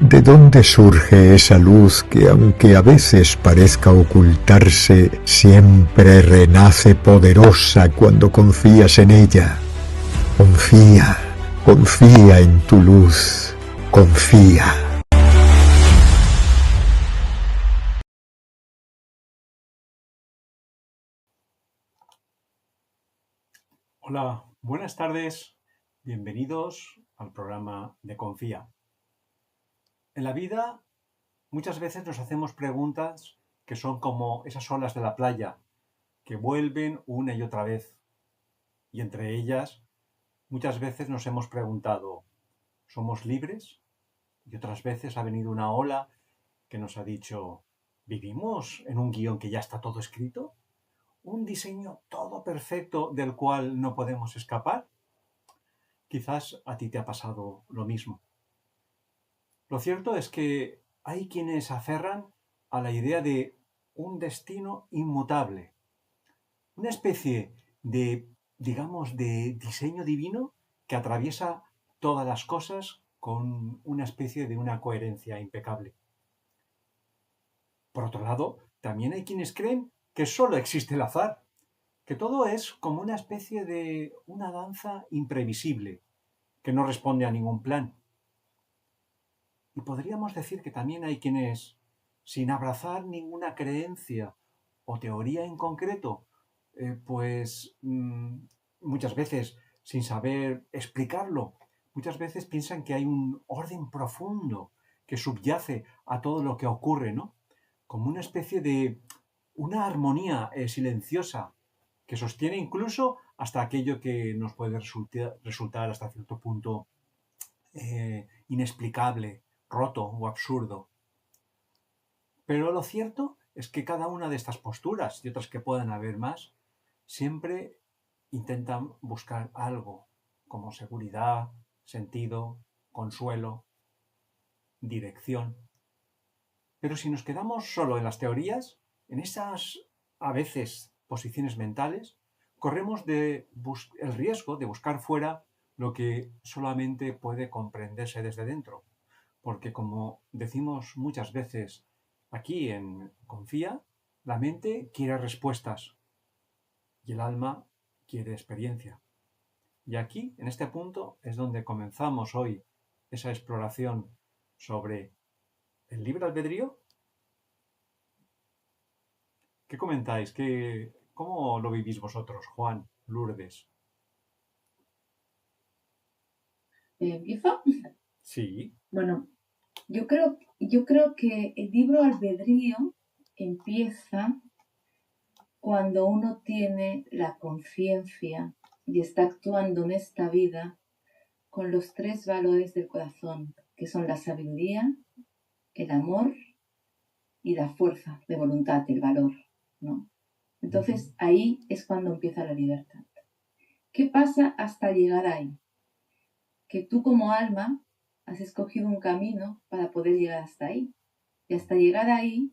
¿De dónde surge esa luz que, aunque a veces parezca ocultarse, siempre renace poderosa cuando confías en ella? Confía, confía en tu luz, confía. Hola, buenas tardes, bienvenidos al programa de Confía. En la vida muchas veces nos hacemos preguntas que son como esas olas de la playa, que vuelven una y otra vez. Y entre ellas, muchas veces nos hemos preguntado, ¿somos libres? Y otras veces ha venido una ola que nos ha dicho, ¿vivimos en un guión que ya está todo escrito? ¿Un diseño todo perfecto del cual no podemos escapar? Quizás a ti te ha pasado lo mismo. Lo cierto es que hay quienes se aferran a la idea de un destino inmutable, una especie de, digamos, de diseño divino que atraviesa todas las cosas con una especie de una coherencia impecable. Por otro lado, también hay quienes creen que solo existe el azar, que todo es como una especie de una danza imprevisible, que no responde a ningún plan. Y podríamos decir que también hay quienes, sin abrazar ninguna creencia o teoría en concreto, muchas veces sin saber explicarlo, muchas veces piensan que hay un orden profundo que subyace a todo lo que ocurre, ¿no? Como una especie de una armonía silenciosa que sostiene incluso hasta aquello que nos puede resultar hasta cierto punto inexplicable, roto o absurdo. Pero lo cierto es que cada una de estas posturas y otras que puedan haber más, siempre intentan buscar algo como seguridad, sentido, consuelo, dirección. Pero si nos quedamos solo en las teorías, en esas a veces posiciones mentales, corremos el riesgo de buscar fuera lo que solamente puede comprenderse desde dentro. Porque como decimos muchas veces aquí en Confía, la mente quiere respuestas y el alma quiere experiencia. Y aquí, en este punto, es donde comenzamos hoy esa exploración sobre el libre albedrío. ¿Qué comentáis? ¿Cómo lo vivís vosotros, Juan, Lourdes? ¿Empiezo? Sí. Bueno, yo creo que el libre albedrío empieza cuando uno tiene la conciencia y está actuando en esta vida con los tres valores del corazón, que son la sabiduría, el amor y la fuerza de voluntad, el valor, ¿no? Entonces ahí es cuando empieza la libertad. ¿Qué pasa hasta llegar ahí? Que tú como alma has escogido un camino para poder llegar hasta ahí. Y hasta llegar ahí,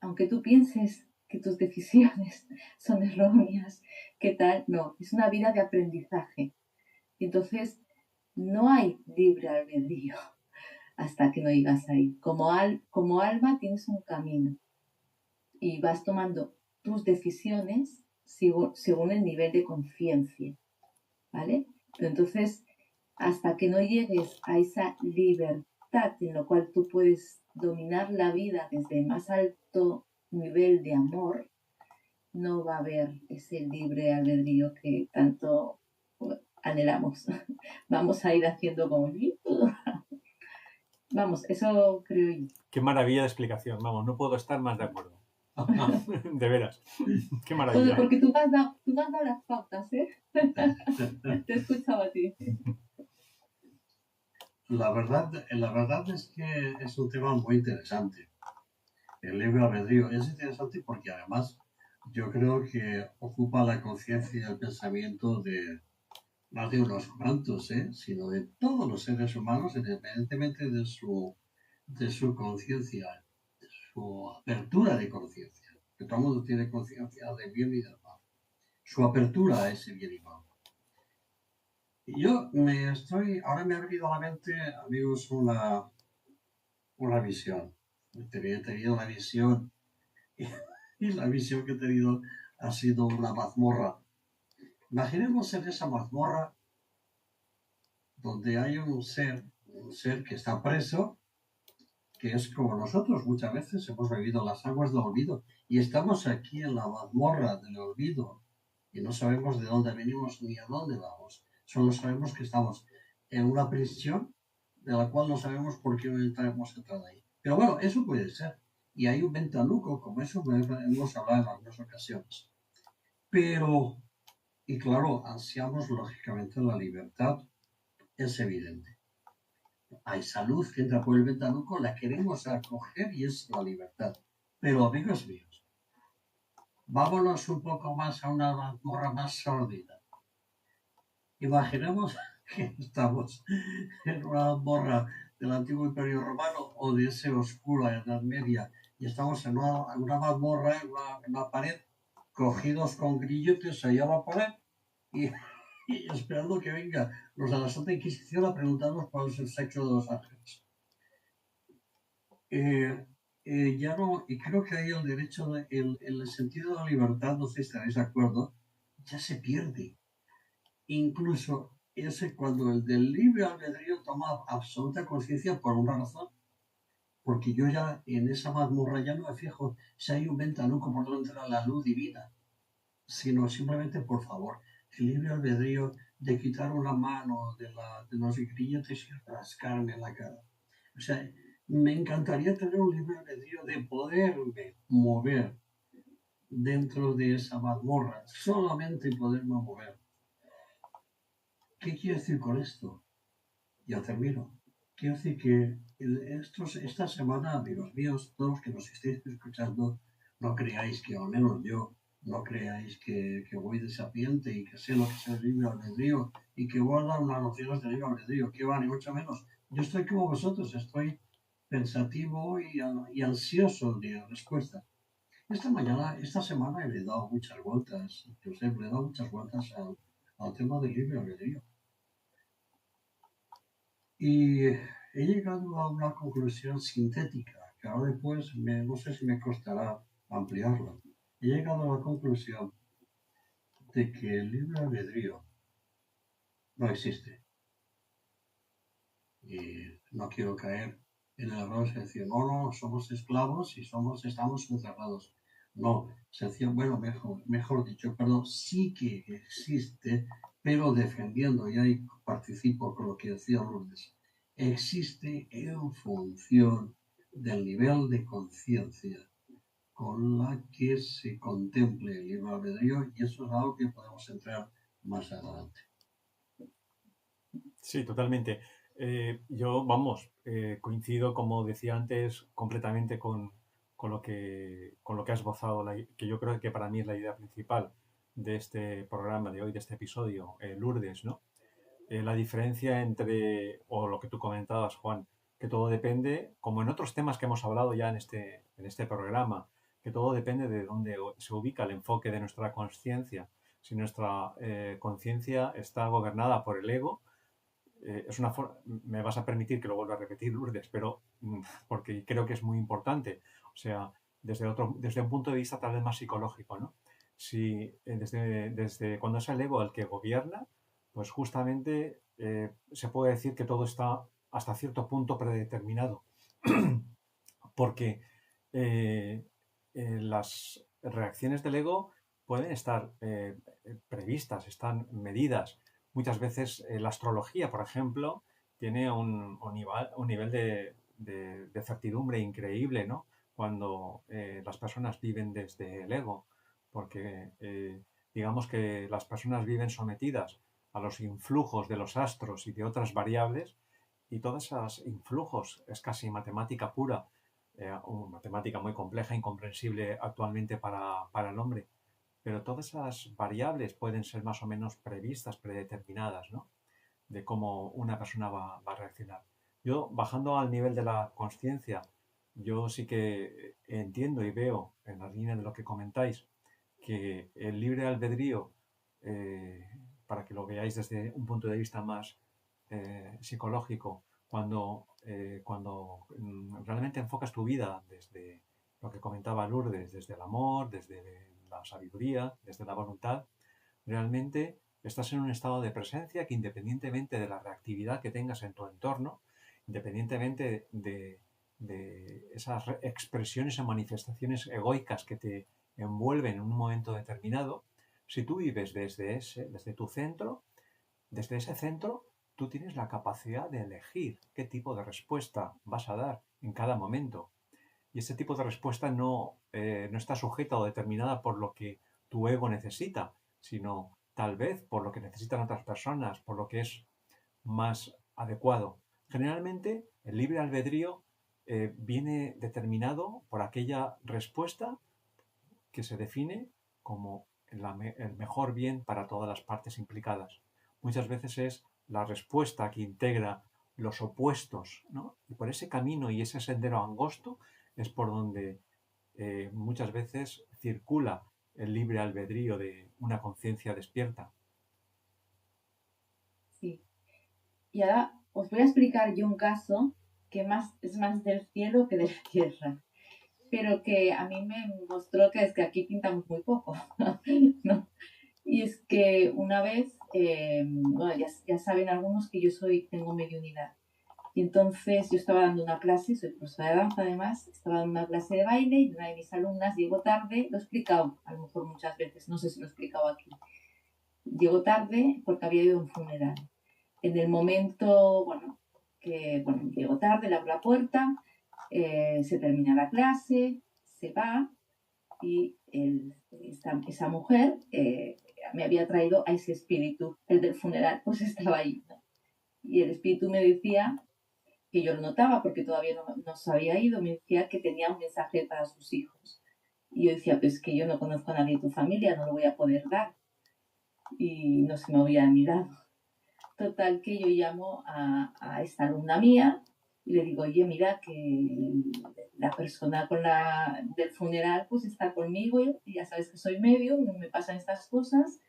aunque tú pienses que tus decisiones son erróneas, ¿qué tal? No, es una vida de aprendizaje. Y entonces no hay libre albedrío hasta que no llegas ahí. Como alma tienes un camino y vas tomando tus decisiones según el nivel de conciencia, ¿vale? Pero entonces, hasta que no llegues a esa libertad en la cual tú puedes dominar la vida desde el más alto nivel de amor, no va a haber ese libre albedrío que tanto anhelamos. Vamos a ir haciendo como... Vamos, eso creo yo. Qué maravilla de explicación, vamos, no puedo estar más de acuerdo. De veras, qué maravilla. Porque tú me has dado las pautas, ¿eh? Te he escuchado a ti. La verdad es que es un tema muy interesante. El libre albedrío es interesante porque además yo creo que ocupa la conciencia y el pensamiento de más de unos cuantos, sino de todos los seres humanos, independientemente de su conciencia, de su apertura de conciencia. Que todo el mundo tiene conciencia de bien y del mal. Su apertura a ese bien y mal. Ahora me ha venido a la mente, amigos, una visión. He tenido una visión y la visión que he tenido ha sido una mazmorra. Imaginemos en esa mazmorra donde hay un ser que está preso, que es como nosotros. Muchas veces hemos bebido las aguas del olvido y estamos aquí en la mazmorra del olvido y no sabemos de dónde venimos ni a dónde vamos. Solo sabemos que estamos en una prisión de la cual no sabemos por qué hemos entrado ahí. Pero bueno, eso puede ser. Y hay un ventanuco, como eso hemos hablado en algunas ocasiones. Pero, y claro, ansiamos lógicamente la libertad, es evidente. Hay salud que entra por el ventanuco, la queremos acoger y es la libertad. Pero, amigos míos, vámonos un poco más a una mazmorra más sórdida. Imaginemos que estamos en una mazmorra del antiguo Imperio Romano o de ese oscura Edad Media y estamos en una mazmorra, en una pared, cogidos con grilletes allá a la pared y esperando que venga los de la Santa Inquisición a preguntarnos cuál es el sexo de los ángeles. Ya no, y creo que ahí el derecho, el sentido de la libertad, no sé si estaréis de acuerdo, ya se pierde. Incluso ese cuando el del libre albedrío toma absoluta conciencia por una razón, porque yo ya en esa mazmorra ya no me fijo si hay un ventanuco por donde entra la luz divina, sino simplemente, por favor, el libre albedrío de quitar una mano de los grilletes y rascarme la cara. O sea, me encantaría tener un libre albedrío de poderme mover dentro de esa mazmorra, solamente poderme mover. ¿Qué quiero decir con esto? Ya termino. Quiero decir que esta semana, amigos míos, todos los que nos estéis escuchando, no creáis que, al menos yo, no creáis que voy de sapiente y que sé lo que es el libre albedrío y que voy a dar unas nociones de libre albedrío. ¿Qué va? Ni mucho menos. Yo estoy como vosotros, estoy pensativo y ansioso de respuesta. Esta semana le he dado muchas vueltas, Josep, le he dado muchas vueltas al tema del libre albedrío. Y he llegado a una conclusión sintética, que ahora después no sé si me costará ampliarla. He llegado a la conclusión de que el libre albedrío no existe. Y no quiero caer en el error de decir, no, somos esclavos y estamos encerrados. No, bueno, mejor dicho, perdón, sí que existe, pero defendiendo, y ahí participo con lo que decía Lourdes, existe en función del nivel de conciencia con la que se contemple el libre albedrío, y eso es algo que podemos entrar más adelante. Sí, totalmente. Coincido, como decía antes, completamente con lo que has esbozado, que yo creo que para mí es la idea principal de este programa de hoy, de este episodio, Lourdes, ¿no? La diferencia entre, o lo que tú comentabas, Juan, que todo depende, como en otros temas que hemos hablado ya en este programa, que todo depende de dónde se ubica el enfoque de nuestra conciencia. Si nuestra conciencia está gobernada por el ego, me vas a permitir que lo vuelva a repetir, Lourdes, pero porque creo que es muy importante. O sea, desde un punto de vista tal vez más psicológico, ¿no? Si desde cuando es el ego el que gobierna, pues justamente se puede decir que todo está hasta cierto punto predeterminado, porque las reacciones del ego pueden estar previstas, están medidas. Muchas veces la astrología, por ejemplo, tiene un nivel de certidumbre increíble, ¿no? Cuando las personas viven desde el ego, porque digamos que las personas viven sometidas a los influjos de los astros y de otras variables, y todos esos influjos es casi matemática pura, una matemática muy compleja, incomprensible actualmente para el hombre, pero todas esas variables pueden ser más o menos previstas, predeterminadas, ¿no? De cómo una persona va a reaccionar. Yo, bajando al nivel de la conciencia, yo sí que entiendo y veo en la línea de lo que comentáis que el libre albedrío, para que lo veáis desde un punto de vista más psicológico, cuando realmente enfocas tu vida desde lo que comentaba Lourdes, desde el amor, desde la sabiduría, desde la voluntad, realmente estás en un estado de presencia que, independientemente de la reactividad que tengas en tu entorno, independientemente de esas expresiones o manifestaciones egoicas que te envuelven en un momento determinado, si tú vives desde tu centro, desde ese centro, tú tienes la capacidad de elegir qué tipo de respuesta vas a dar en cada momento. Y ese tipo de respuesta no está sujeta o determinada por lo que tu ego necesita, sino tal vez por lo que necesitan otras personas, por lo que es más adecuado. Generalmente, el libre albedrío viene determinado por aquella respuesta que se define como el mejor bien para todas las partes implicadas. Muchas veces es la respuesta que integra los opuestos, ¿no? Y por ese camino y ese sendero angosto es por donde muchas veces circula el libre albedrío de una conciencia despierta. Sí. Y ahora os voy a explicar yo un caso que es más del cielo que de la tierra, pero que a mí me mostró que es que aquí pintamos muy poco, ¿no? Y es que una vez, bueno, ya saben algunos que tengo mediunidad. Y entonces yo estaba dando una clase, soy profesora de danza además, estaba dando una clase de baile y una de mis alumnas llegó tarde, lo he explicado a lo mejor muchas veces, no sé si lo he explicado aquí. Llegó tarde porque había ido a un funeral. En el momento, llegó tarde, le abro la puerta, se termina la clase, se va y esa mujer me había traído a ese espíritu, el del funeral, pues estaba ahí, ¿no? Y el espíritu me decía, que yo lo notaba porque todavía no se había ido, me decía que tenía un mensaje para sus hijos. Y yo decía, pues que yo no conozco a nadie de tu familia, no lo voy a poder dar. Y no se me había mirado. Total que yo llamo a esta alumna mía y le digo, oye, mira que la persona del funeral pues está conmigo y ya sabes que soy medio, no me pasan estas cosas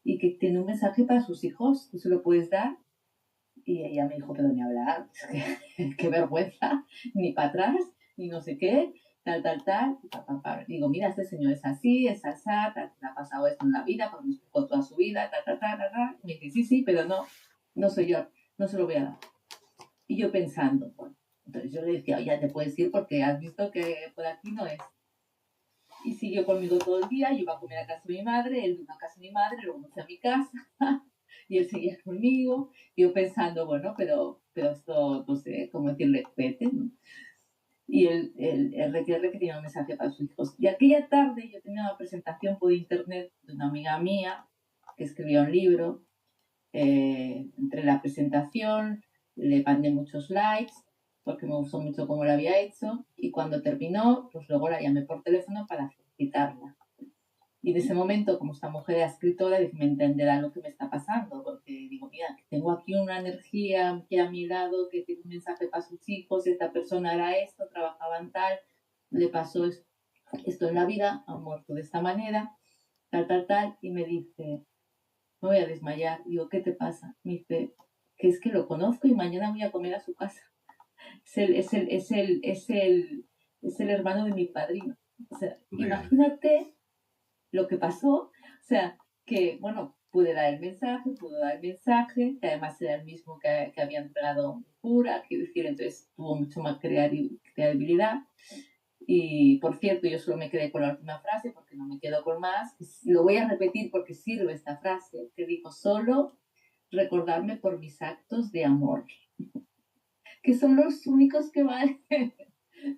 y que tiene un mensaje para sus hijos, ¿tú se lo puedes dar? Y ella me dijo, pero ni hablar, qué vergüenza, ni para atrás, ni no sé qué, tal. Digo, mira, este señor es así, es asá, le ha pasado esto en la vida, porque me explicó toda su vida, tal. Y me dice, sí, pero no soy yo, no se lo voy a dar. Y yo pensando, bueno, entonces yo le decía, oye, ya te puedes ir porque has visto que por aquí no es. Y siguió conmigo todo el día, yo iba a comer a casa de mi madre, él vino a casa de mi madre, luego me fui a mi casa, y él seguía conmigo, y yo pensando, bueno, pero esto, no sé, cómo decirle, vete, ¿no? Y él requiere que tenía un mensaje para sus hijos. Y aquella tarde yo tenía una presentación por internet de una amiga mía que escribía un libro. Entre la presentación le mandé muchos likes porque me gustó mucho cómo lo había hecho y cuando terminó, pues luego la llamé por teléfono para felicitarla. Y en ese momento, como esta mujer es escritora, me entenderá lo que me está pasando, porque digo, mira, que tengo aquí una energía que a mi lado, que tiene un mensaje para sus hijos, esta persona era esto, trabajaba en tal, le pasó esto en la vida, ha muerto de esta manera, tal, y me dice, me voy a desmayar. Digo, ¿qué te pasa? Me dice, que es que lo conozco y mañana voy a comer a su casa. Es el hermano de mi padrino. O sea, imagínate lo que pasó, o sea, que, bueno, pude dar el mensaje, que además era el mismo que había entregado Pura, quiero decir, entonces tuvo mucho más creatividad. Y, por cierto, yo solo me quedé con la última frase porque no me quedo con más. Lo voy a repetir porque sirve esta frase, que dijo, solo recordarme por mis actos de amor, que son los únicos que valen.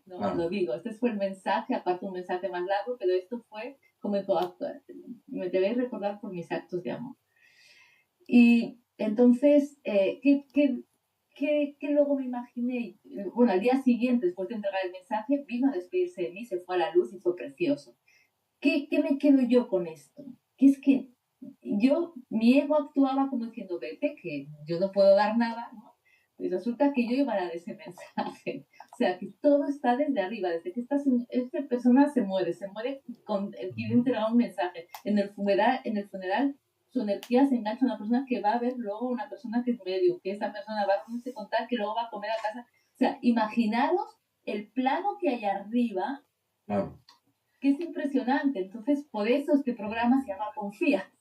No, claro. Lo digo, este fue el mensaje, aparte un mensaje más largo, pero esto fue como en todas partes. Me debéis recordar por mis actos de amor. Y entonces, ¿qué luego me imaginé? Bueno, al día siguiente, después de entregar el mensaje, vino a despedirse de mí, se fue a la luz y fue precioso. ¿Qué me quedo yo con esto? Que es que mi ego actuaba como diciendo, vete, que yo no puedo dar nada, ¿no? Pues resulta que yo iba a dar ese mensaje. O sea, que todo está desde arriba, desde que esta persona se muere con el quiere entregar un mensaje. En el funeral su energía se engancha a una persona que va a ver luego una persona que es medio, que esa persona va a comerse contar, que luego va a comer a casa. O sea, imaginaros el plano que hay arriba, Claro. que es impresionante. Entonces, por eso este programa se llama Confía,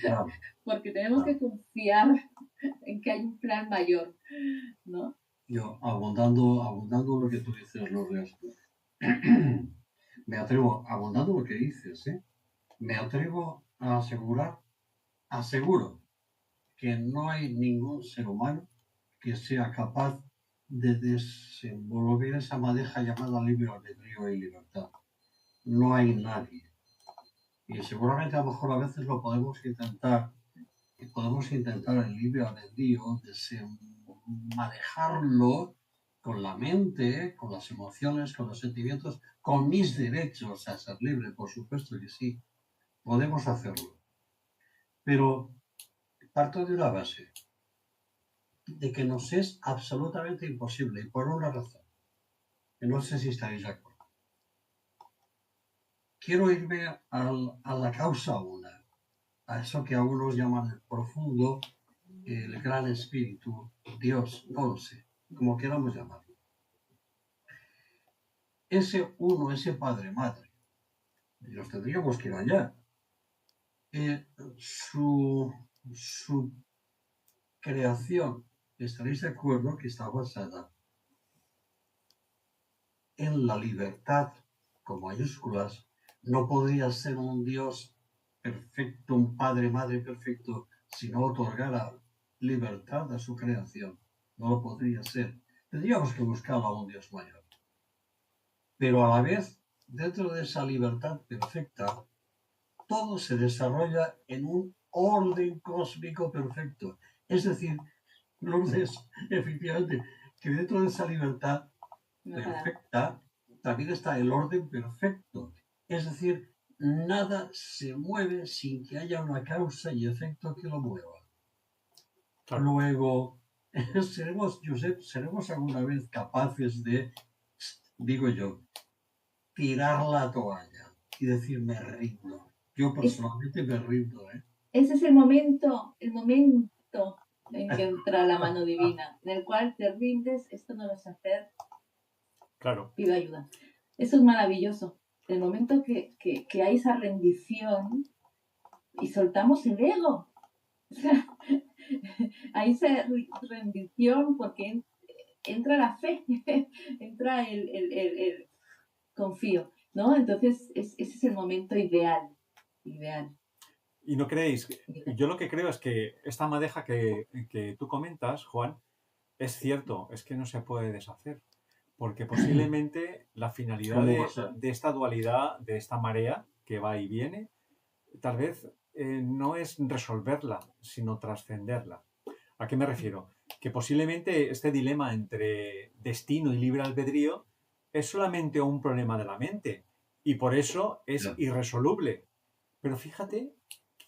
Claro. porque tenemos que confiar en que hay un plan mayor, ¿no? Yo, abundando lo que tú dices, Lourdes, me atrevo, abundando lo que dices, me atrevo a aseguro que no hay ningún ser humano que sea capaz de desenvolver esa madeja llamada libre albedrío y libertad. No hay nadie. Y seguramente a lo mejor a veces lo podemos intentar el libre albedrío, manejarlo con la mente, con las emociones, con los sentimientos, con mis derechos a ser libre, por supuesto que sí, podemos hacerlo. Pero parto de una base, de que nos es absolutamente imposible, y por una razón, que no sé si estaréis de acuerdo. Quiero irme a la causa una, a eso que algunos llaman el profundo, el gran espíritu, Dios, no lo sé, como queramos llamarlo. Ese uno, ese padre, madre, y nos tendríamos que ir allá. Su creación, estaréis de acuerdo que está basada en la libertad, con mayúsculas. No podría ser un Dios perfecto, un padre, madre perfecto, si no otorgara libertad a su creación. No lo podría ser. Tendríamos que buscar a un Dios mayor. Pero a la vez, dentro de esa libertad perfecta, todo se desarrolla en un orden cósmico perfecto. Es decir, Lourdes, efectivamente, que dentro de esa libertad perfecta también está el orden perfecto. Es decir, nada se mueve sin que haya una causa y efecto que lo mueva. Claro. Luego, seremos alguna vez capaces de, digo yo, tirar la toalla y decir me rindo. Yo personalmente me rindo. Ese es el momento en que entra la mano divina, en el cual te rindes, esto no lo sé hacer, claro, pido ayuda. Eso es maravilloso. El momento que hay esa rendición y soltamos el ego. O sea, hay esa rendición porque entra la fe, entra el confío, ¿no? Entonces, ese es el momento ideal. ¿Y no creéis? Yo lo que creo es que esta madeja que tú comentas, Juan, es cierto, es que no se puede deshacer. Porque posiblemente la finalidad de esta dualidad, de esta marea que va y viene, tal vez no es resolverla, sino trascenderla. ¿A qué me refiero? Que posiblemente este dilema entre destino y libre albedrío es solamente un problema de la mente y por eso es irresoluble. Pero fíjate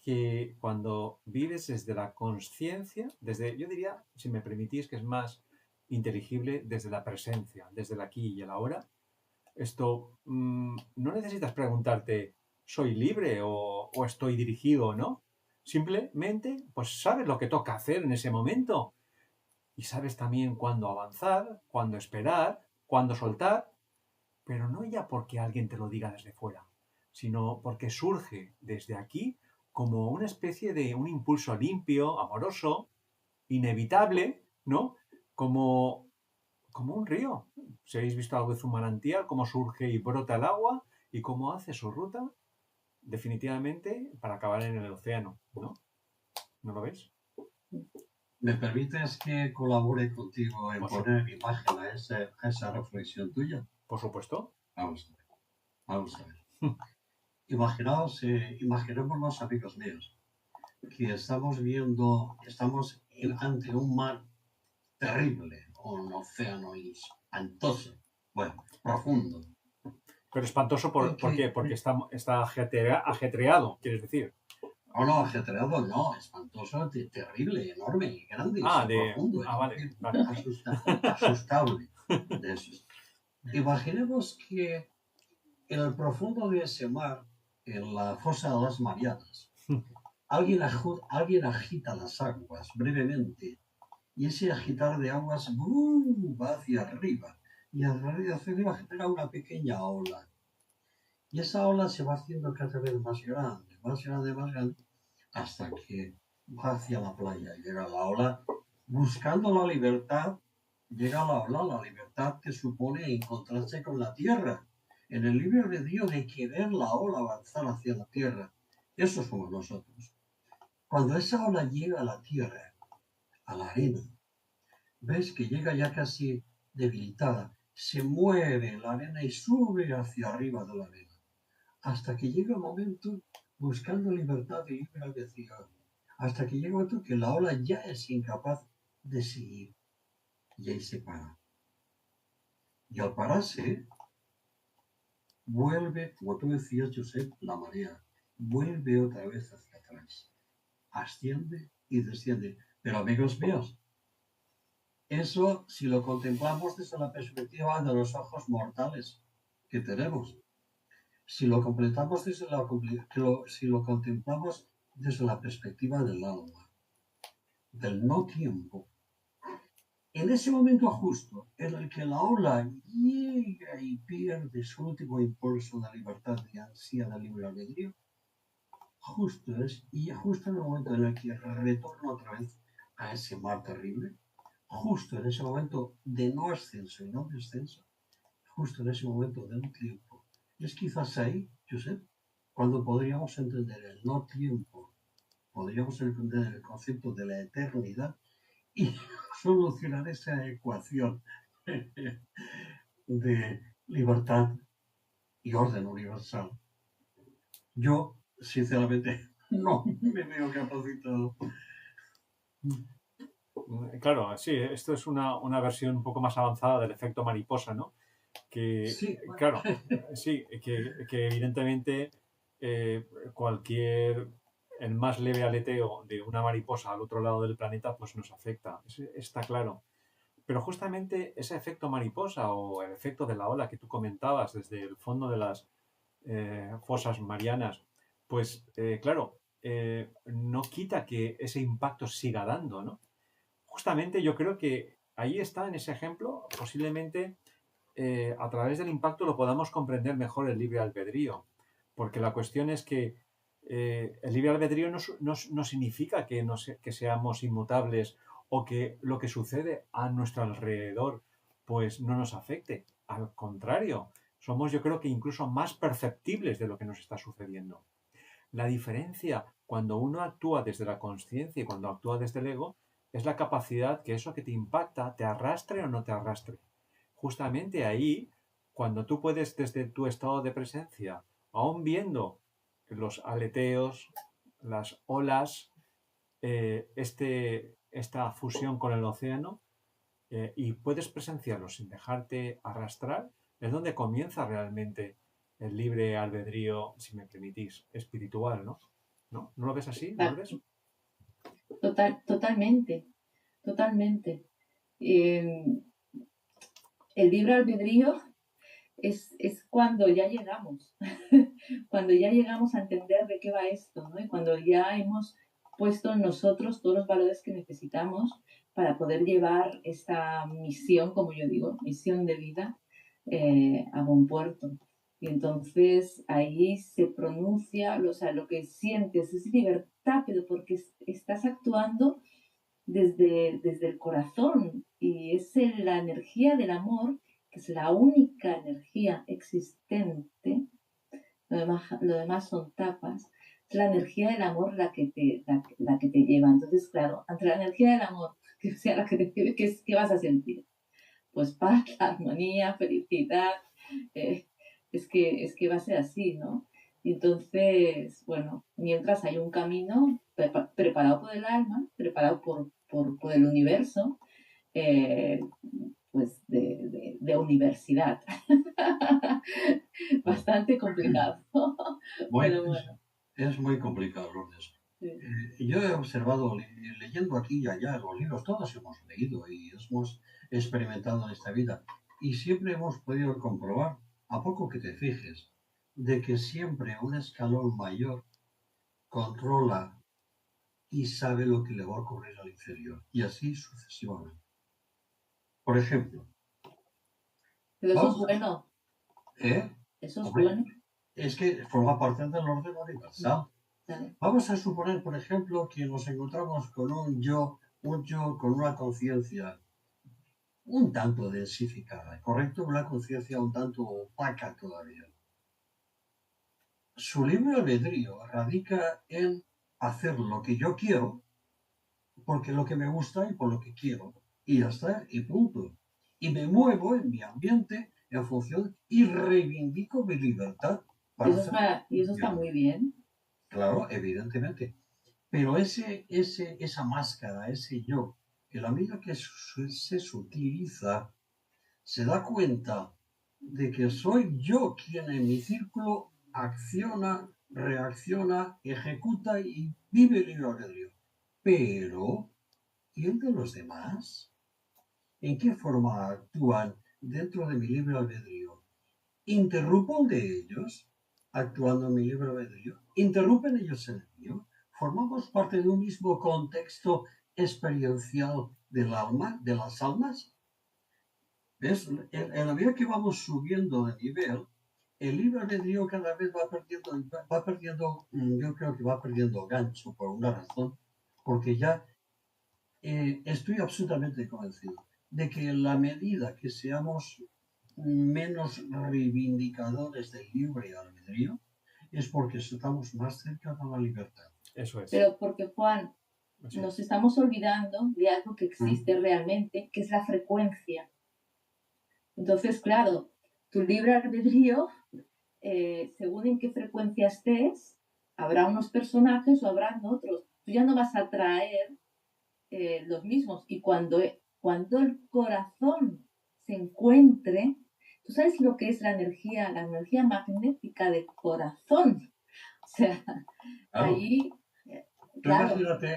que cuando vives desde la conciencia, yo diría, si me permitís, que es más inteligible desde la presencia, desde el aquí y el ahora, esto no necesitas preguntarte, ¿soy libre o estoy dirigido o no? Simplemente, pues sabes lo que toca hacer en ese momento y sabes también cuándo avanzar, cuándo esperar, cuándo soltar, pero no ya porque alguien te lo diga desde fuera, sino porque surge desde aquí como una especie de un impulso limpio, amoroso, inevitable, ¿no? Como un río. Si habéis visto algo de un manantial, cómo surge y brota el agua y cómo hace su ruta, definitivamente para acabar en el océano, ¿no? ¿No lo ves? ¿Me permites que colabore contigo en poner imagen a esa reflexión tuya? Por supuesto. Vamos a ver. Imaginémonos, amigos míos, que estamos ante un mar terrible, un océano espantoso, bueno, profundo. Pero espantoso, ¿por qué? Porque está ajetreado, quieres decir. No, ajetreado no, espantoso, terrible, enorme, grande, profundo. Vale. Asustable. De esos. Imaginemos que en el profundo de ese mar, en la fosa de las Marianas, alguien agita las aguas brevemente y ese agitar de aguas va hacia arriba y hacia arriba genera una pequeña ola. Y esa ola se va haciendo cada vez más grande, más grande, más grande, hasta que va hacia la playa. Llega la ola, buscando la libertad, llega la libertad que supone encontrarse con la tierra, en el libre albedrío de querer la ola avanzar hacia la tierra. Eso somos nosotros. Cuando esa ola llega a la tierra, a la arena, ves que llega ya casi debilitada, se mueve la arena y sube hacia arriba de la arena, hasta que llega un momento buscando libertad y libre albedrío, hasta que llega un momento que la ola ya es incapaz de seguir y ahí se para. Y al pararse, vuelve, como tú decías, Josep, la marea, vuelve otra vez hacia atrás, asciende y desciende. Pero amigos míos, eso si lo contemplamos desde la perspectiva de los ojos mortales que tenemos, si lo contemplamos desde la perspectiva del alma, del no tiempo, en ese momento justo en el que la ola llega y pierde su último impulso de libertad y ansía de libre albedrío, justo en el momento en el que retorna otra vez a ese mar terrible, justo en ese momento de no ascenso y no descenso, justo en ese momento de un tiempo. Es quizás ahí, Josep, cuando podríamos entender el no tiempo, podríamos entender el concepto de la eternidad y solucionar esa ecuación de libertad y orden universal. Yo, sinceramente, no me veo capacitado. Claro, sí, esto es una versión un poco más avanzada del efecto mariposa, ¿no? Que, Sí, bueno. claro, sí, que evidentemente el más leve aleteo de una mariposa al otro lado del planeta, pues nos afecta, está claro. Pero justamente ese efecto mariposa o el efecto de la ola que tú comentabas desde el fondo de las fosas marianas, pues claro, no quita que ese impacto siga dando, ¿no? Justamente yo creo que ahí está en ese ejemplo, posiblemente a través del impacto lo podamos comprender mejor el libre albedrío, porque la cuestión es que el libre albedrío no significa que seamos inmutables o que lo que sucede a nuestro alrededor pues no nos afecte. Al contrario, somos yo creo que incluso más perceptibles de lo que nos está sucediendo. La diferencia cuando uno actúa desde la conciencia y cuando actúa desde el ego es la capacidad que eso que te impacta te arrastre o no te arrastre. Justamente ahí, cuando tú puedes desde tu estado de presencia, aún viendo los aleteos, las olas, esta fusión con el océano, y puedes presenciarlo sin dejarte arrastrar, es donde comienza realmente el libre albedrío, si me permitís, espiritual, ¿no? ¿No? ¿No lo ves así, Lourdes? Totalmente, totalmente. El libre albedrío es cuando ya llegamos, cuando ya llegamos a entender de qué va esto, ¿no? Y cuando ya hemos puesto en nosotros todos los valores que necesitamos para poder llevar esta misión, como yo digo, misión de vida, a buen puerto. Y entonces ahí se pronuncia, o sea, lo que sientes es libertad, pero porque estás actuando desde el corazón y es la energía del amor, que es la única energía existente, lo demás son tapas, es la energía del amor la que te lleva. Entonces, claro, ante la energía del amor, que sea la que te lleve, ¿qué vas a sentir? Pues paz, armonía, felicidad, es que va a ser así, ¿no? Entonces, bueno, mientras hay un camino preparado por el alma, preparado por el universo, pues de universidad. Bastante complicado. Pero bueno. Es muy complicado, Lourdes. Sí. Yo he observado, leyendo aquí y allá los libros, todos hemos leído y hemos experimentado en esta vida, y siempre hemos podido comprobar, a poco que te fijes, de que siempre un escalón mayor controla y sabe lo que le va a ocurrir al inferior, y así sucesivamente. Por ejemplo, Pero eso es vamos, bueno, ¿eh? eso es Hombre, bueno. es que forma parte del orden universal. Vale. Vamos a suponer, por ejemplo, que nos encontramos con un yo con una conciencia un tanto densificada, ¿correcto? Una conciencia un tanto opaca todavía. Su libre albedrío radica en hacer lo que yo quiero, porque es lo que me gusta y por lo que quiero. Y ya está, y punto. Y me muevo en mi ambiente en función y reivindico mi libertad para hacer lo Y eso que está quiero. muy bien. Claro, evidentemente. Pero esa máscara, ese yo, en la medida que se sutiliza, se da cuenta de que soy yo quien en mi círculo acciona, reacciona, ejecuta y vive el libre albedrío. Pero, ¿y el de los demás? ¿En qué forma actúan dentro de mi libre albedrío? ¿Interrumpo de ellos actuando en mi libre albedrío? ¿Interrumpen ellos el mío? ¿Formamos parte de un mismo contexto experiencial del alma, de las almas? ¿Ves? En la medida que vamos subiendo de nivel, el libre albedrío cada vez va perdiendo, yo creo que va perdiendo gancho por una razón, porque ya estoy absolutamente convencido de que en la medida que seamos menos reivindicadores del libre albedrío, es porque estamos más cerca de la libertad. Eso es. Pero porque, Juan, Eso nos es. estamos olvidando de algo que existe realmente, que es la frecuencia. Entonces, claro, tu libre albedrío, según en qué frecuencia estés, habrá unos personajes o habrán otros. Tú ya no vas a atraer los mismos. Y cuando el corazón se encuentre, tú sabes lo que es la energía magnética del corazón. O sea, Claro. allí, Tú claro,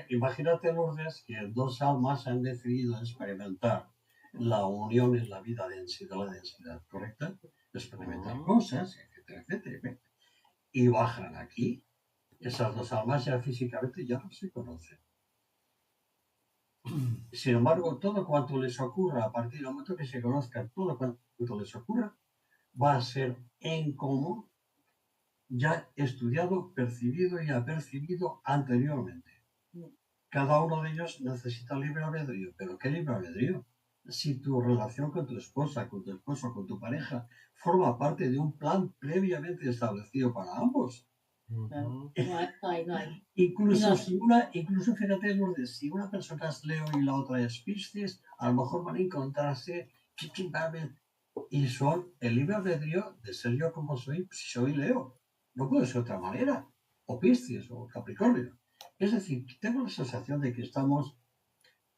imagínate, Lourdes, que dos almas han decidido experimentar la unión en la vida de la densidad, ¿correcta? Experimentar cosas, etcétera, etcétera. Y bajan aquí. Esas dos almas ya físicamente ya no se conocen. Sin embargo, todo cuanto les ocurra, a partir del momento que se conozcan, todo cuanto les ocurra, va a ser en común, ya estudiado, percibido y apercibido anteriormente. Cada uno de ellos necesita libre albedrío. ¿Pero qué libre albedrío? Si tu relación con tu esposa, con tu esposo, con tu pareja, forma parte de un plan previamente establecido para ambos. no hay. Incluso fíjate, Lourdes, si una persona es Leo y la otra es Piscis, a lo mejor van a encontrarse y son el libre albedrío de ser yo como soy, si soy Leo. No puede ser de otra manera. O Piscis o Capricornio. Es decir, tengo la sensación de que estamos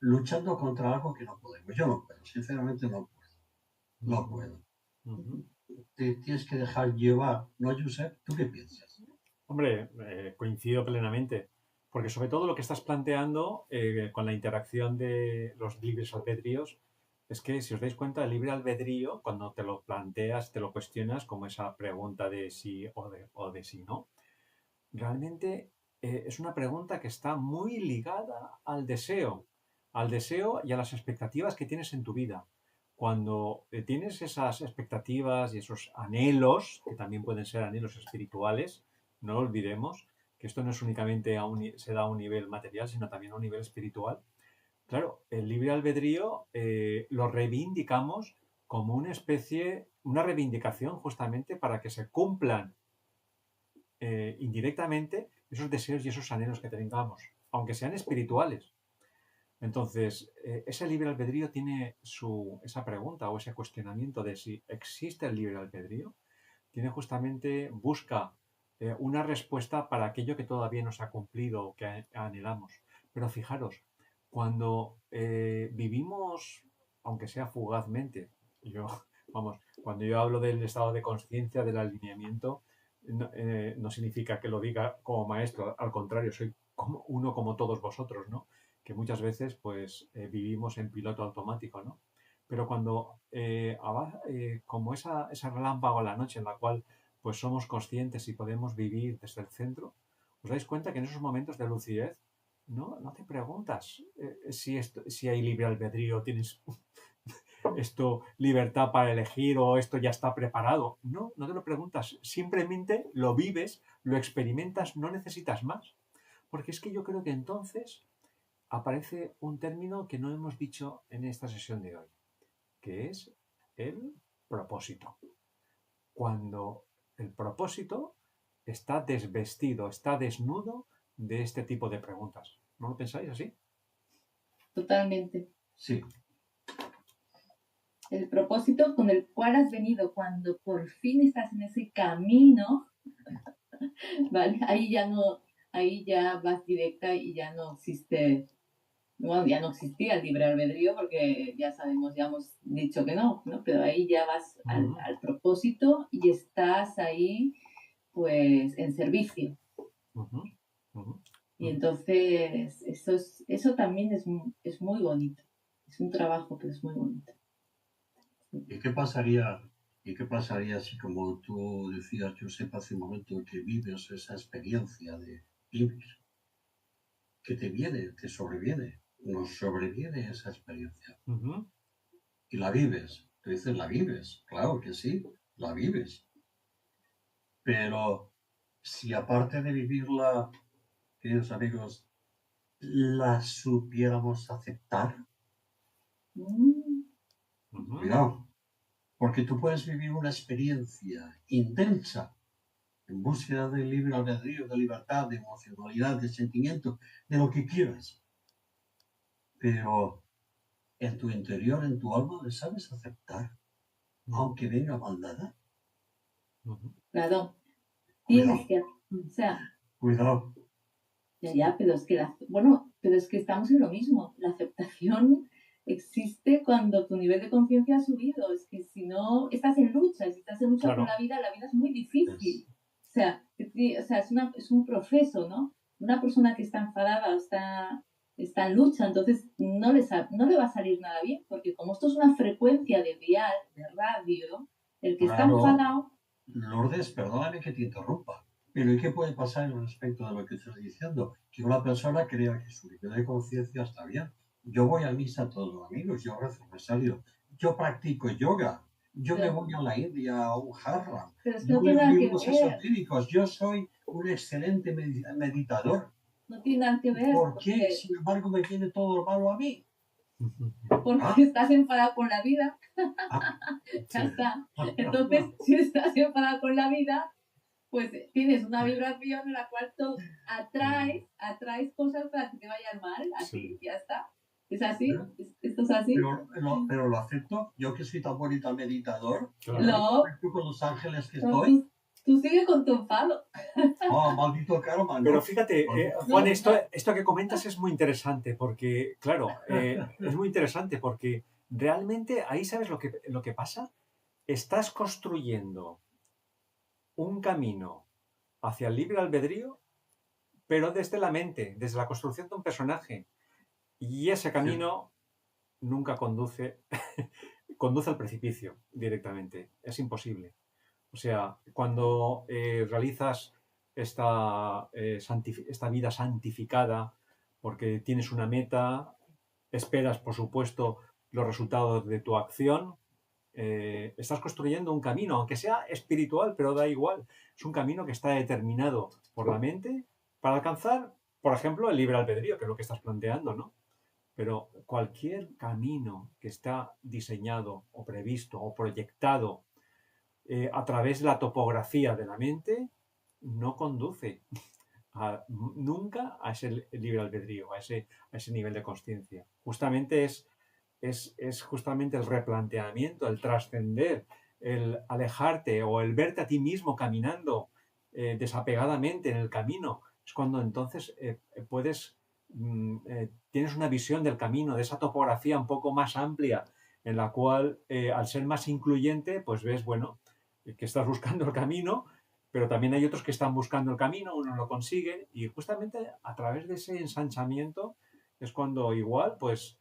luchando contra algo que no podemos. Yo no puedo, sinceramente no puedo. No puedo. Te tienes que dejar llevar, ¿no, Josep? ¿Tú qué piensas? Hombre, coincido plenamente, porque sobre todo lo que estás planteando con la interacción de los libres albedríos es que, si os dais cuenta, el libre albedrío, cuando te lo planteas, te lo cuestionas como esa pregunta de sí o de sí no, realmente es una pregunta que está muy ligada al deseo y a las expectativas que tienes en tu vida. Cuando tienes esas expectativas y esos anhelos, que también pueden ser anhelos espirituales, no lo olvidemos, que esto no es únicamente se da a un nivel material, sino también a un nivel espiritual. Claro, el libre albedrío lo reivindicamos como una reivindicación justamente para que se cumplan indirectamente esos deseos y esos anhelos que tengamos, aunque sean espirituales. Entonces, ese libre albedrío tiene esa pregunta o ese cuestionamiento de si existe el libre albedrío, busca una respuesta para aquello que todavía no se ha cumplido o que anhelamos. Pero fijaros, cuando vivimos, aunque sea fugazmente, cuando yo hablo del estado de conciencia, del alineamiento, no significa que lo diga como maestro, al contrario, soy uno como todos vosotros, ¿no? Que muchas veces pues vivimos en piloto automático, ¿no? Pero cuando, como ese relámpago a la noche en la cual pues somos conscientes y podemos vivir desde el centro, os dais cuenta que en esos momentos de lucidez no te preguntas si hay libre albedrío, tienes esto libertad para elegir o esto ya está preparado. No te lo preguntas, simplemente lo vives, lo experimentas, no necesitas más. Porque es que yo creo que entonces aparece un término que no hemos dicho en esta sesión de hoy, que es el propósito. Cuando el propósito está desvestido, está desnudo de este tipo de preguntas. ¿No lo pensáis así? Totalmente. Sí, El propósito con el cual has venido, cuando por fin estás en ese camino, ¿vale? Ahí ya vas directa y ya no existe, bueno, ya no existía el libre albedrío porque ya sabemos, ya hemos dicho que no, ¿no? Pero ahí ya vas al propósito y estás ahí, pues, en servicio. Y entonces eso también es muy bonito. Es un trabajo, pero es muy bonito. ¿Y qué pasaría si, como tú decías, Josep, hace un momento, que vives esa experiencia de vivir, que te sobreviene, nos sobreviene esa experiencia? Y la vives. Tú dices, la vives. Claro que sí, la vives. Pero si aparte de vivirla, queridos amigos, la supiéramos aceptar, cuidado, porque tú puedes vivir una experiencia intensa en búsqueda del libre albedrío, de libertad, de emocionalidad, de sentimiento, de lo que quieras. Pero en tu interior, en tu alma, le sabes aceptar, aunque venga mal dada. Claro, Cuidado, tienes que, o sea, cuidado. ya, pero es que pero es que estamos en lo mismo. La aceptación existe cuando tu nivel de conciencia ha subido. Es que si no estás en lucha, si estás en lucha Claro. con la vida es muy difícil. O sea, es un proceso, ¿no? Una persona que está enfadada o está en lucha, entonces no le va a salir nada bien, porque como esto es una frecuencia de dial, de radio, el que está enfadado. Lourdes, perdóname que te interrumpa, pero ¿y qué puede pasar respecto de lo que estás diciendo? Que una persona crea que su nivel de conciencia está bien. Yo voy a misa todos los domingos, yo rezo rosario, yo practico yoga, yo me voy a la India a un haram, Pero es que yo no tiene leo nada que libros ver. esotéricos, yo soy un excelente meditador. No tiene nada que ver. ¿Por qué, sin embargo, me viene todo lo malo a mí? Porque estás enfadado con la vida. Ya Sí. está. Entonces, si estás enfadado con la vida, pues tienes una vibración en la cual tú atraes cosas para que te vayan mal. Así, ya está. ¿Es así? ¿Esto es así? Pero lo acepto. Yo que soy tan bonito meditador, No. con los ángeles que No, estoy. Tú sigue con tu enfado. Oh, maldito karma, ¿no? Pero fíjate, Juan, esto que comentas es muy interesante porque, claro, es muy interesante porque realmente ahí sabes lo que pasa. Estás construyendo un camino hacia el libre albedrío, pero desde la mente, desde la construcción de un personaje. Y ese camino nunca conduce al precipicio directamente. Es imposible. O sea, cuando realizas esta vida santificada, porque tienes una meta, esperas, por supuesto, los resultados de tu acción, estás construyendo un camino, aunque sea espiritual, pero da igual. Es un camino que está determinado por la mente para alcanzar, por ejemplo, el libre albedrío, que es lo que estás planteando, ¿no? Pero cualquier camino que está diseñado o previsto o proyectado a través de la topografía de la mente no conduce nunca a ese libre albedrío, a ese nivel de conciencia. Justamente es justamente el replanteamiento, el trascender, el alejarte o el verte a ti mismo caminando desapegadamente en el camino. Es cuando entonces tienes una visión del camino, de esa topografía un poco más amplia, en la cual al ser más incluyente, pues ves, bueno, que estás buscando el camino, pero también hay otros que están buscando el camino, uno lo consigue, y justamente a través de ese ensanchamiento es cuando igual, pues,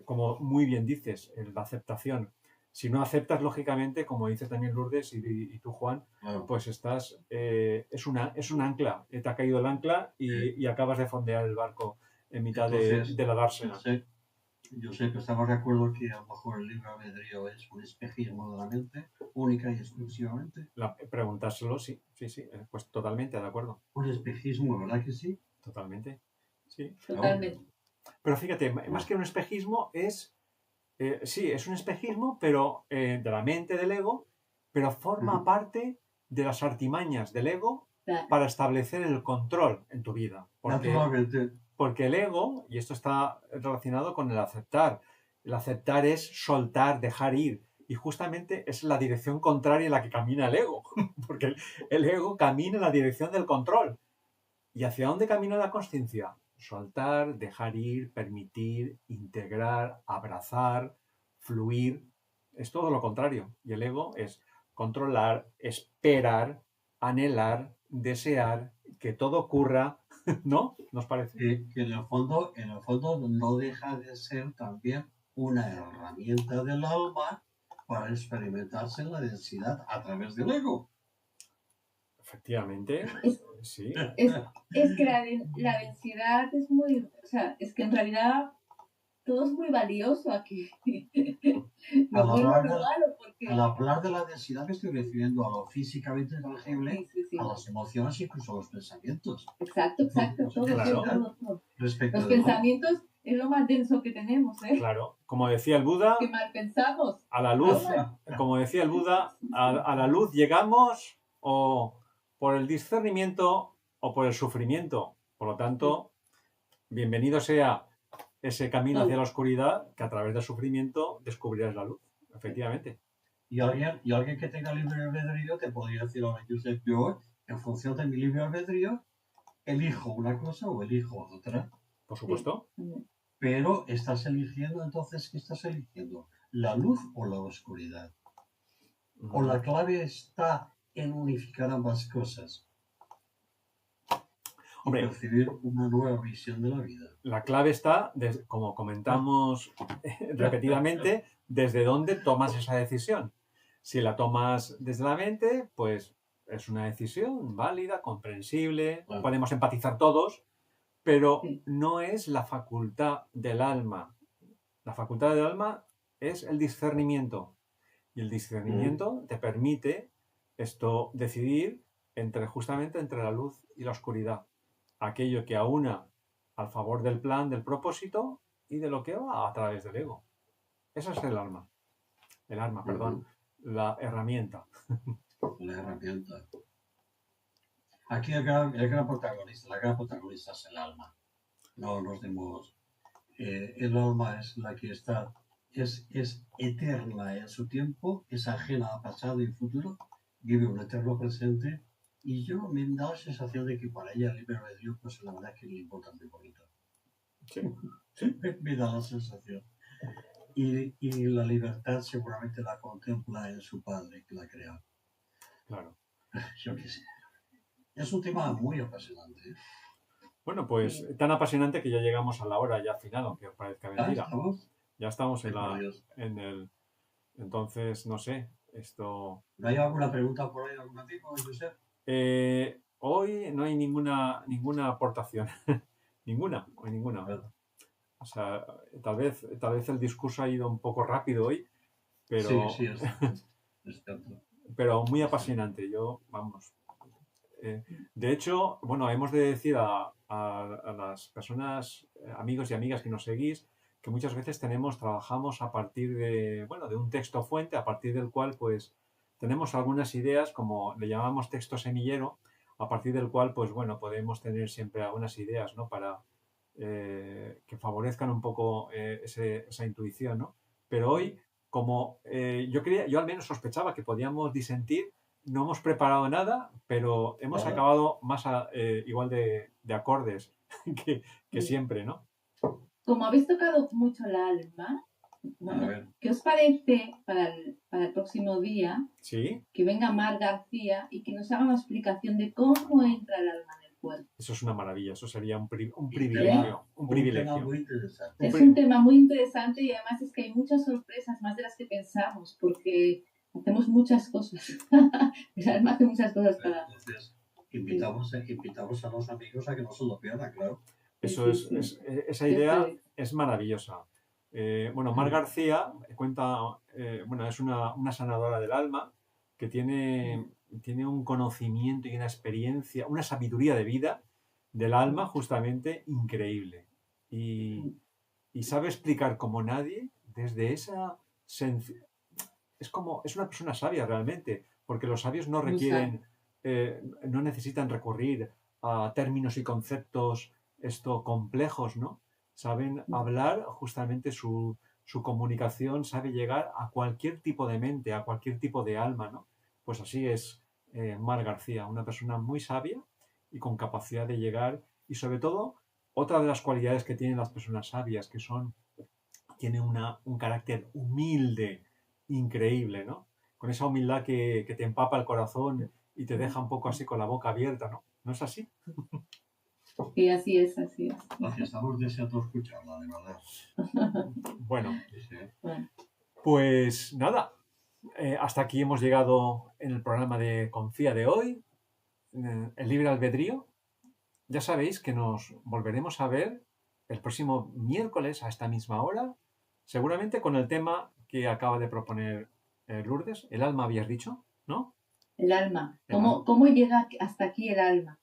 como muy bien dices, la aceptación. Si no aceptas, lógicamente, como dice también Lourdes y tú, Juan, Claro. pues estás, es un ancla, te ha caído el ancla y acabas de fondear el barco en mitad Entonces, de la dársena. yo sé que estamos de acuerdo que a lo mejor el libre albedrío es un espejismo de la mente, única y exclusivamente. Preguntárselo, sí, pues totalmente de acuerdo. Un espejismo, ¿verdad que sí? Totalmente, sí. Totalmente. Pero fíjate, más que un espejismo es, sí, es un espejismo, pero de la mente del ego, pero forma parte de las artimañas del ego Claro. para establecer el control en tu vida. Naturalmente. Porque el ego, y esto está relacionado con el aceptar es soltar, dejar ir, y justamente es la dirección contraria en la que camina el ego, porque el ego camina en la dirección del control. ¿Y hacia dónde camina la consciencia? Soltar, dejar ir, permitir, integrar, abrazar, fluir. Es todo lo contrario. Y el ego es controlar, esperar, anhelar, desear, que todo ocurra, ¿no? ¿Nos parece? Que en el fondo no deja de ser también una herramienta del alma para experimentarse la densidad a través del ego. Efectivamente, sí. Es que la densidad es muy, o sea, es que en realidad todo es muy valioso aquí. Lo bueno, lo malo, porque... Al hablar de la densidad me estoy refiriendo a lo físicamente tangible, Sí. a las emociones, incluso a los pensamientos. Exacto, todo. Los pensamientos es lo más denso que tenemos, ¿eh? Claro, como decía el Buda, que mal pensamos. A la luz, como decía el Buda, a la luz llegamos o por el discernimiento o por el sufrimiento. Por lo tanto, bienvenido sea ese camino hacia la oscuridad, que a través del sufrimiento descubrirás la luz, efectivamente. Y alguien que tenga libre albedrío te podría decir, ahora, Josep, yo, en función de mi libre albedrío, elijo una cosa o elijo otra. Por supuesto. Pero estás eligiendo, entonces, ¿qué estás eligiendo? ¿La luz o la oscuridad? ¿O la clave está en unificar ambas cosas? Hombre, y percibir una nueva visión de la vida. La clave está, como comentamos repetidamente, desde dónde tomas esa decisión. Si la tomas desde la mente, pues es una decisión válida, comprensible, Claro. Podemos empatizar todos, pero no es la facultad del alma. La facultad del alma es el discernimiento. Y el discernimiento te permite decidir justamente entre la luz y la oscuridad. Aquello que aúna al favor del plan, del propósito y de lo que va a través del ego. Eso es el arma. La herramienta. La herramienta. Aquí el gran protagonista, la gran protagonista es el alma. No nos demos. El alma es la que está, es eterna en su tiempo, es ajena a pasado y futuro, vive un eterno presente. Y yo me da la sensación de que para ella el libre albedrío, pues la verdad es que le importa muy bonito. Sí. Me da la sensación. Y la libertad seguramente la contempla en su padre que la crea. Claro. Yo qué sé. Es un tema muy apasionante. Bueno, pues tan apasionante que ya llegamos a la hora ya final, aunque os parezca mentira. Ya estamos en el... Entonces, no sé, esto... ¿No hay alguna pregunta por ahí, algún amigo, Josep? Hoy no hay ninguna aportación. ninguna. Bueno. O sea, tal vez el discurso ha ido un poco rápido hoy, pero... Sí, es cierto. Pero muy apasionante. De hecho, bueno, hemos de decir a las personas, amigos y amigas que nos seguís, que muchas veces trabajamos a partir de un texto fuente, a partir del cual, pues, tenemos algunas ideas, como le llamamos texto semillero, a partir del cual, pues, bueno, podemos tener siempre algunas ideas, ¿no? Para que favorezcan un poco esa intuición, ¿no? Pero hoy, como yo al menos sospechaba que podíamos disentir, no hemos preparado nada, pero hemos acabado más igual de acordes que siempre, ¿no? Como habéis tocado mucho el alma, ¿qué os parece para el próximo día? ¿Sí? Que venga Mar García y que nos haga una explicación de cómo entra el alma en el fuerte. Eso es una maravilla, eso sería un Un privilegio. Un tema privilegio. muy interesante. Es un tema muy interesante y además es que hay muchas sorpresas, más de las que pensamos, porque hacemos muchas cosas. El alma hace muchas cosas cada... Entonces, invitamos a los amigos a que no se lo pierdan, claro. Eso Sí, es, sí. esa idea Sí. es maravillosa. Bueno, Mar García cuenta, bueno, es una sanadora del alma que tiene un conocimiento y una experiencia, una sabiduría de vida del alma justamente increíble. Y sabe explicar como nadie desde esa es una persona sabia realmente, porque los sabios no Muy requieren, no necesitan recurrir a términos y conceptos complejos, ¿no? Saben hablar justamente su comunicación, sabe llegar a cualquier tipo de mente, a cualquier tipo de alma, ¿no? Pues así es Mar García, una persona muy sabia y con capacidad de llegar, y sobre todo, otra de las cualidades que tienen las personas sabias, que tiene un carácter humilde, increíble, ¿no? Con esa humildad que te empapa el corazón y te deja un poco así con la boca abierta, ¿no? ¿No es así? Sí, así es, así es. Gracias, estamos deseando escucharla, de verdad. Bueno, Sí. Bueno, pues nada, hasta aquí hemos llegado en el programa de Confía de hoy, el libre albedrío. Ya sabéis que nos volveremos a ver el próximo miércoles a esta misma hora, seguramente con el tema que acaba de proponer Lourdes. El alma, habías dicho, ¿no? el alma. El alma. ¿Cómo llega hasta aquí el alma?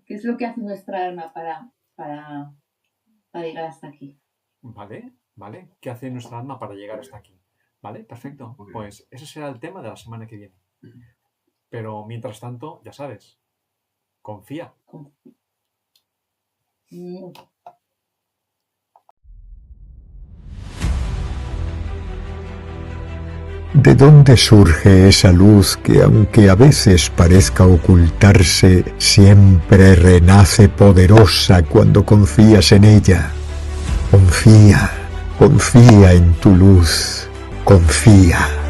¿Qué es lo que hace nuestra alma para llegar hasta aquí? Vale. ¿Qué hace nuestra alma para llegar hasta aquí? Vale, perfecto. Muy bien. Pues ese será el tema de la semana que viene. Pero mientras tanto, ya sabes, confía. Mm. ¿De dónde surge esa luz que, aunque a veces parezca ocultarse, siempre renace poderosa cuando confías en ella? Confía en tu luz, confía.